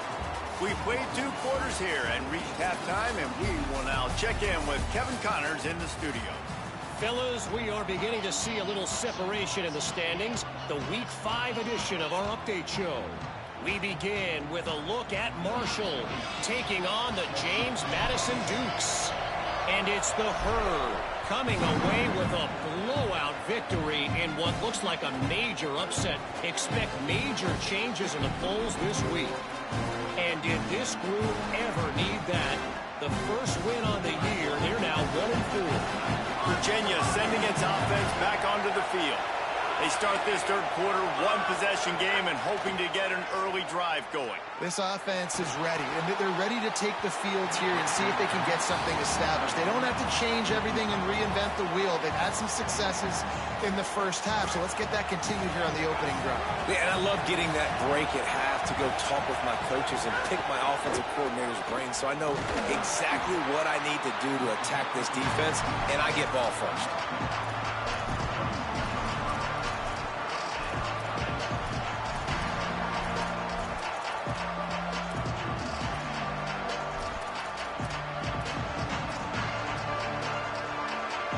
We played 2 quarters here and reached halftime, and we will now check in with Kevin Connors in the studio.
Fellas, we are beginning to see a little separation in the standings. The Week 5 edition of our update show. We begin with a look at Marshall taking on the James Madison Dukes. And it's the Herd coming away with a blowout victory in what looks like a major upset. Expect major changes in the polls this week. And did this group ever need that? The first win on the year, they're now 1-4.
Virginia sending its offense back onto the field. They start this 3rd quarter, 1-possession game, and hoping to get an early drive going.
This offense is ready, and they're ready to take the field here and see if they can get something established. They don't have to change everything and reinvent the wheel. They've had some successes in the first half, so let's get that continued here on the opening drive.
Yeah, and I love getting that break at half to go talk with my coaches and pick my offensive coordinator's brain so I know exactly what I need to do to attack this defense, and I get ball first.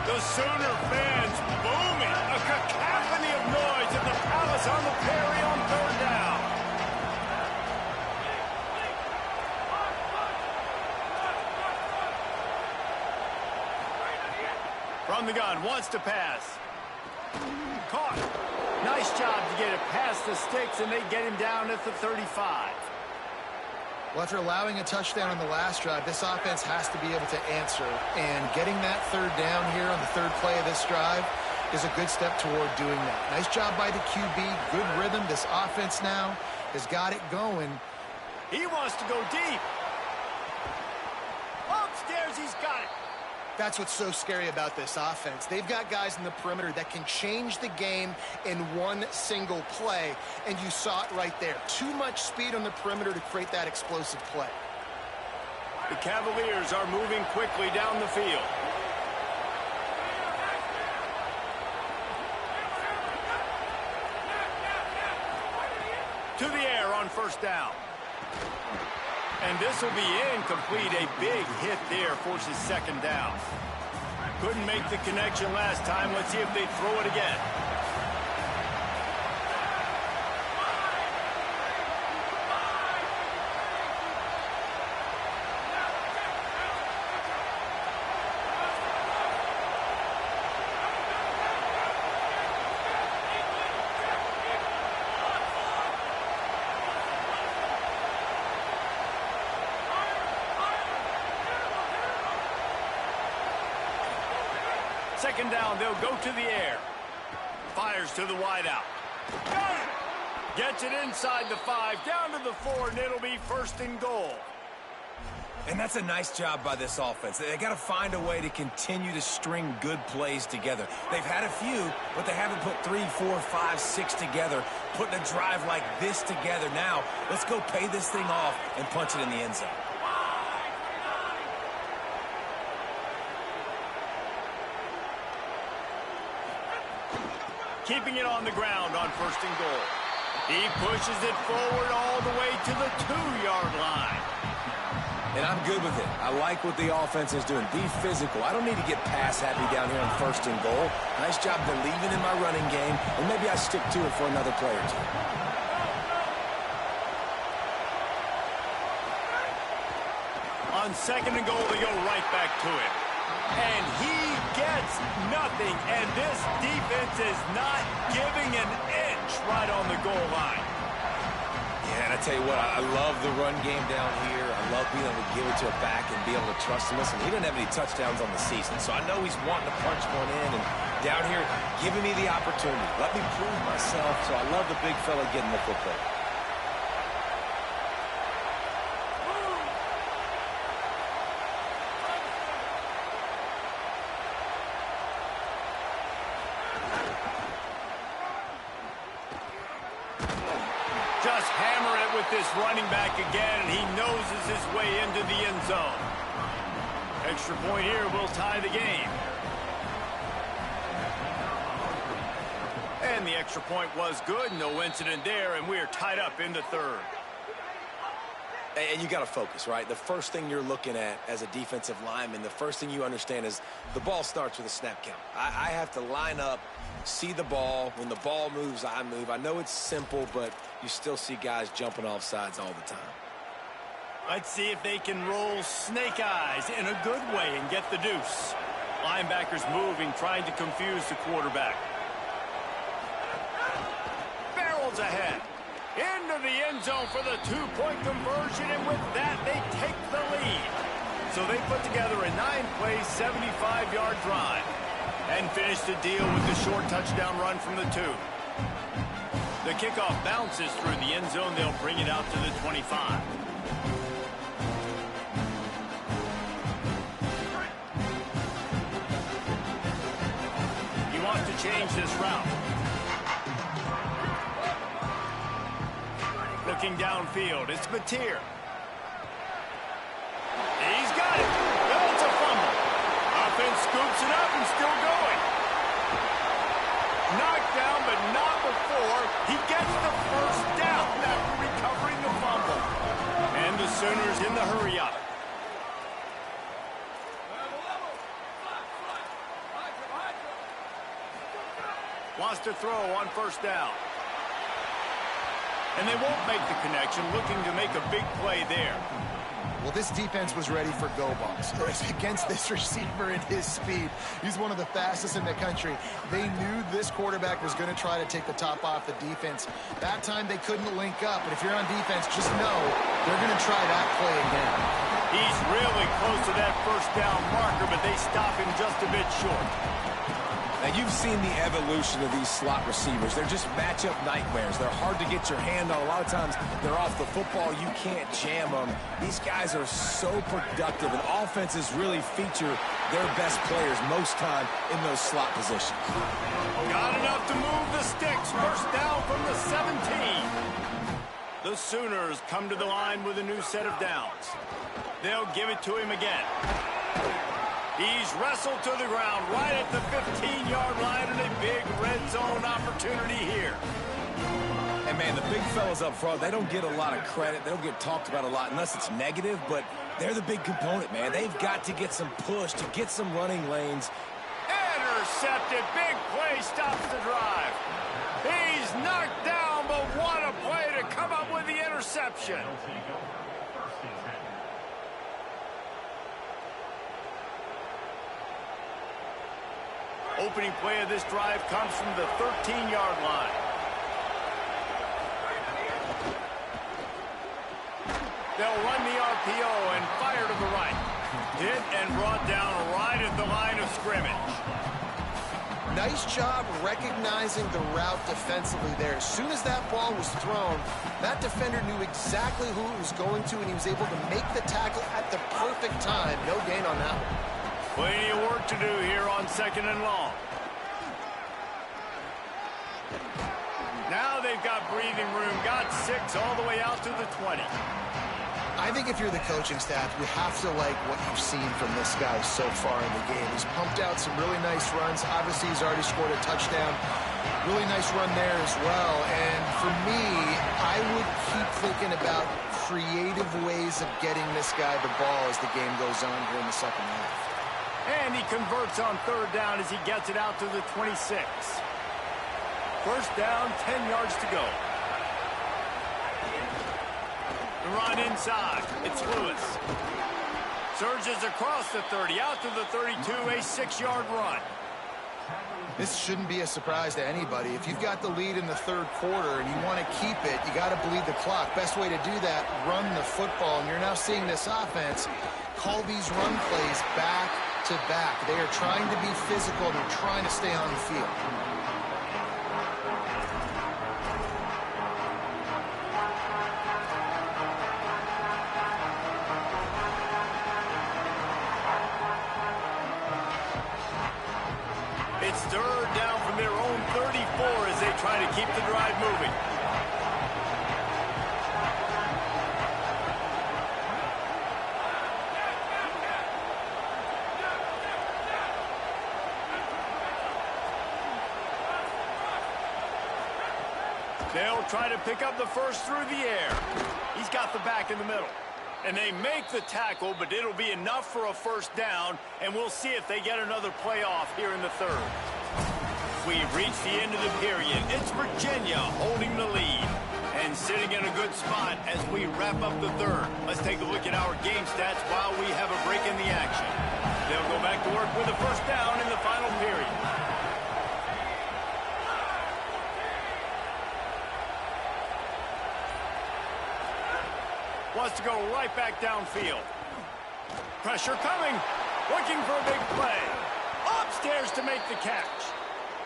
The Sooner fans booming. A cacophony of noise at the Palace on the Perry on 3rd down. From the gun, wants to pass. Caught. Nice job to get it past the sticks, and they get him down at the 35.
Well, after allowing a touchdown on the last drive, this offense has to be able to answer. And getting that 3rd down here on the 3rd play of this drive is a good step toward doing that. Nice job by the QB. Good rhythm. This offense now has got it going.
He wants to go deep. Upstairs, he's got it.
That's what's so scary about this offense. They've got guys in the perimeter that can change the game in one single play, and you saw it right there. Too much speed on the perimeter to create that explosive play.
The Cavaliers are moving quickly down the field. To the air on first down. And this will be incomplete. A big hit there forces second down. Couldn't make the connection last time. Let's see if they throw it again. Second down, they'll go to the air. Fires to the wideout. Got it! Gets it inside the 5, down to the 4, and it'll be first and goal.
And that's a nice job by this offense. They got to find a way to continue to string good plays together. They've had a few, but they haven't put 3, 4, 5, 6 together, putting a drive like this together. Now, let's go pay this thing off and punch it in the end zone.
Keeping it on the ground on first and goal. He pushes it forward all the way to the 2-yard line.
And I'm good with it. I like what the offense is doing. Be physical. I don't need to get pass happy down here on first and goal. Nice job believing in my running game, and maybe I stick to it for another play or two.
On second and goal, they go right back to it. And he gets nothing, and this defense is not giving an inch right on the goal line.
Yeah, and I tell you what, I love the run game down here. I love being able to give it to a back and be able to trust him. Listen, he didn't have any touchdowns on the season, so I know he's wanting to punch one in, and down here, giving me the opportunity. Let me prove myself, so I love the big fella getting the football.
Just hammer it with this running back again, and he noses his way into the end zone. Extra point here will tie the game. And the extra point was good. No incident there, and we're tied up in the third.
And you got to focus, right? The first thing you're looking at as a defensive lineman, the first thing you understand is the ball starts with a snap count. I have to line up, see the ball. When the ball moves, I move. I know it's simple, but you still see guys jumping off sides all the time.
Let's see if they can roll snake eyes in a good way and get the deuce. Linebackers moving, trying to confuse the quarterback. Barrels ahead. Into the end zone for the 2-point conversion, and with that, they take the lead. So they put together a 9-play, 75-yard drive and finish the deal with the short touchdown run from the 2. The kickoff bounces through the end zone. They'll bring it out to the 25. He wants to change this route. Looking downfield, it's Mateer. He's got it. Oh, it's a fumble. Offense scoops it up and still going. Knocked down, but not before he gets the first down after recovering the fumble. And the Sooners in the hurry-up. Wants to throw on first down. And they won't make the connection, looking to make a big play there.
Well, this defense was ready for go balls against this receiver and his speed. He's one of the fastest in the country. They knew this quarterback was going to try to take the top off the defense. That time they couldn't link up, but if you're on defense, just know they're going to try that play again.
He's really close to that first down marker, but they stop him just a bit short.
Now, you've seen the evolution of these slot receivers. They're just matchup nightmares. They're hard to get your hand on. A lot of times, they're off the football. You can't jam them. These guys are so productive, and offenses really feature their best players most time in those slot positions.
Got enough to move the sticks. First down from the 17. The Sooners come to the line with a new set of downs. They'll give it to him again. He's wrestled to the ground right at the 15-yard line, and a big red zone opportunity here.
And, man, the big fellas up front, they don't get a lot of credit. They don't get talked about a lot unless it's negative, but they're the big component, man. They've got to get some push to get some running lanes.
Intercepted. Big play stops the drive. He's knocked down, but what a play to come up with the interception. Opening play of this drive comes from the 13-yard line. They'll run the RPO and fire to the right. Hit and brought down right at the line of scrimmage.
Nice job recognizing the route defensively there. As soon as that ball was thrown, that defender knew exactly who it was going to, and he was able to make the tackle at the perfect time. No gain on that one.
Plenty of work to do here on 2nd and long. Now they've got breathing room. Got 6 all the way out to the 20.
I think if you're the coaching staff, you have to like what you've seen from this guy so far in the game. He's pumped out some really nice runs. Obviously, he's already scored a touchdown. Really nice run there as well. And for me, I would keep thinking about creative ways of getting this guy the ball as the game goes on here in the second half.
And he converts on 3rd down as he gets it out to the 26. First down, 10 yards to go. The run inside. It's Lewis. Surges across the 30, out to the 32, a 6-yard run.
This shouldn't be a surprise to anybody. If you've got the lead in the 3rd quarter and you want to keep it, you got to bleed the clock. Best way to do that, run the football. And you're now seeing this offense call these run plays back to back. They are trying to be physical. They're trying to stay on the field.
It's 3rd down from their own 34 as they try to keep the drive moving. They'll try to pick up the first through the air. He's got the back in the middle. And they make the tackle, but it'll be enough for a first down, and we'll see if they get another playoff here in the 3rd. We've reached the end of the period. It's Virginia holding the lead and sitting in a good spot as we wrap up the 3rd. Let's take a look at our game stats while we have a break in the action. They'll go back to work with a first down in the final period. Wants to go right back downfield. Pressure coming. Looking for a big play. Upstairs to make the catch.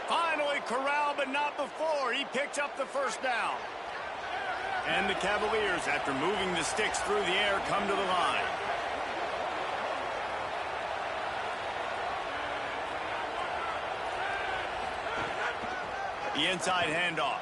Finally corralled, but not before. He picks up the first down. And the Cavaliers, after moving the sticks through the air, come to the line. The inside handoff.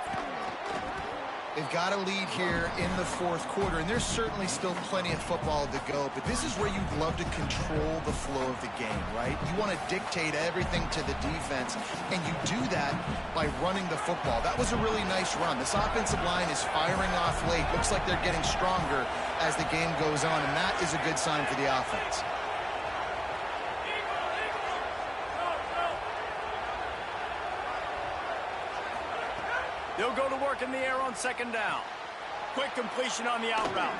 They've got a lead here in the 4th quarter, and there's certainly still plenty of football to go, but this is where you'd love to control the flow of the game, right? You want to dictate everything to the defense, and you do that by running the football. That was a really nice run. This offensive line is firing off late. Looks like they're getting stronger as the game goes on, and that is a good sign for the offense.
They'll go to work in the air on 2nd down. Quick completion on the out route.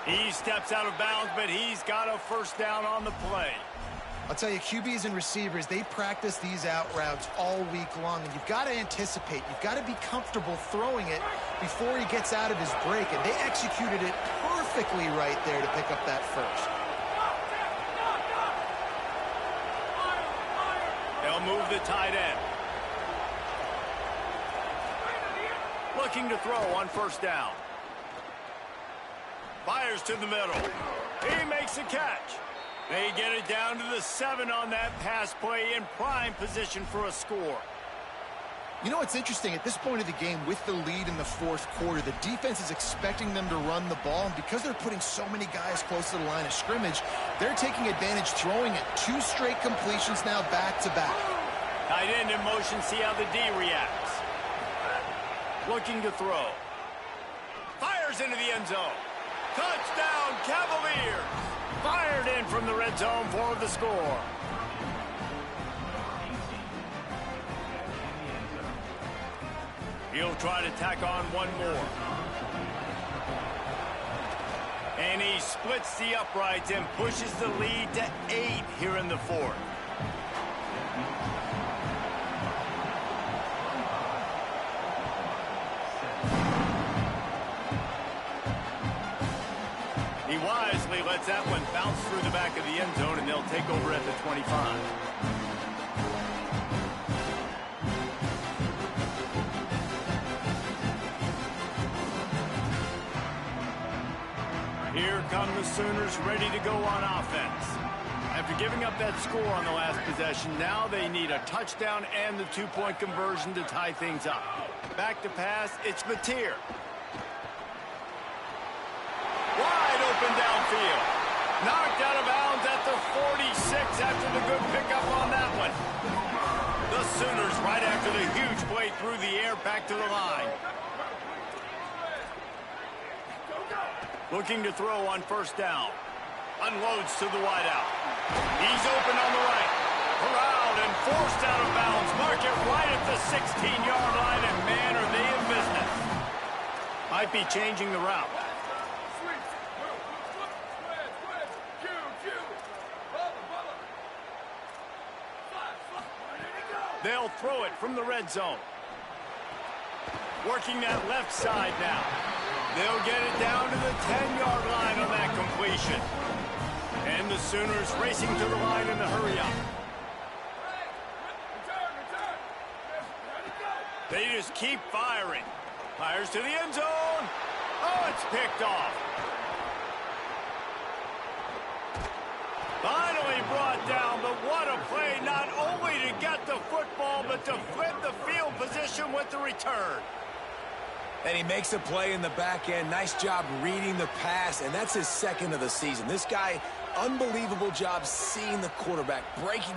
He steps out of bounds, but he's got a first down on the play.
I'll tell you, QBs and receivers, they practice these out routes all week long, and you've got to anticipate. You've got to be comfortable throwing it before he gets out of his break, and they executed it perfectly right there to pick up that first.
They'll move the tight end. Looking to throw on first down. Fires to the middle. He makes a catch. They get it down to the 7 on that pass play in prime position for a score.
You know what's interesting? At this point of the game, with the lead in the fourth quarter, the defense is expecting them to run the ball, and because they're putting so many guys close to the line of scrimmage, they're taking advantage, throwing it. 2 straight completions now back-to-back.
Tight end in motion, see how the D reacts. Looking to throw. Fires into the end zone. Touchdown, Cavaliers! Fired in from the red zone for the score. He'll try to tack on one more. And he splits the uprights and pushes the lead to 8 here in the fourth. He wisely lets that one bounce through the back of the end zone, and they'll take over at the 25. Here come the Sooners ready to go on offense. After giving up that score on the last possession, now they need a touchdown and the 2-point conversion to tie things up. Back to pass, it's Mateer. Wide open downfield. Knocked out of bounds at the 46 after the good pickup on that one. The Sooners right after the huge play through the air back to the line. Looking to throw on first down. Unloads to the wideout. He's open on the right. Corralled and forced out of bounds. Mark it right at the 16-yard line, and man, are they in business. Might be changing the route. They'll throw it from the red zone. Working that left side now. They'll get it down to the 10-yard line on that completion. And the Sooners racing to the line in the hurry-up. They just keep firing. Fires to the end zone. Oh, it's picked off. Finally brought down, but what a play, not only to get the football, but to flip the field position with the return.
And he makes a play in the back end. Nice job reading the pass, and that's his 2nd of the season. This guy, unbelievable job seeing the quarterback, breaking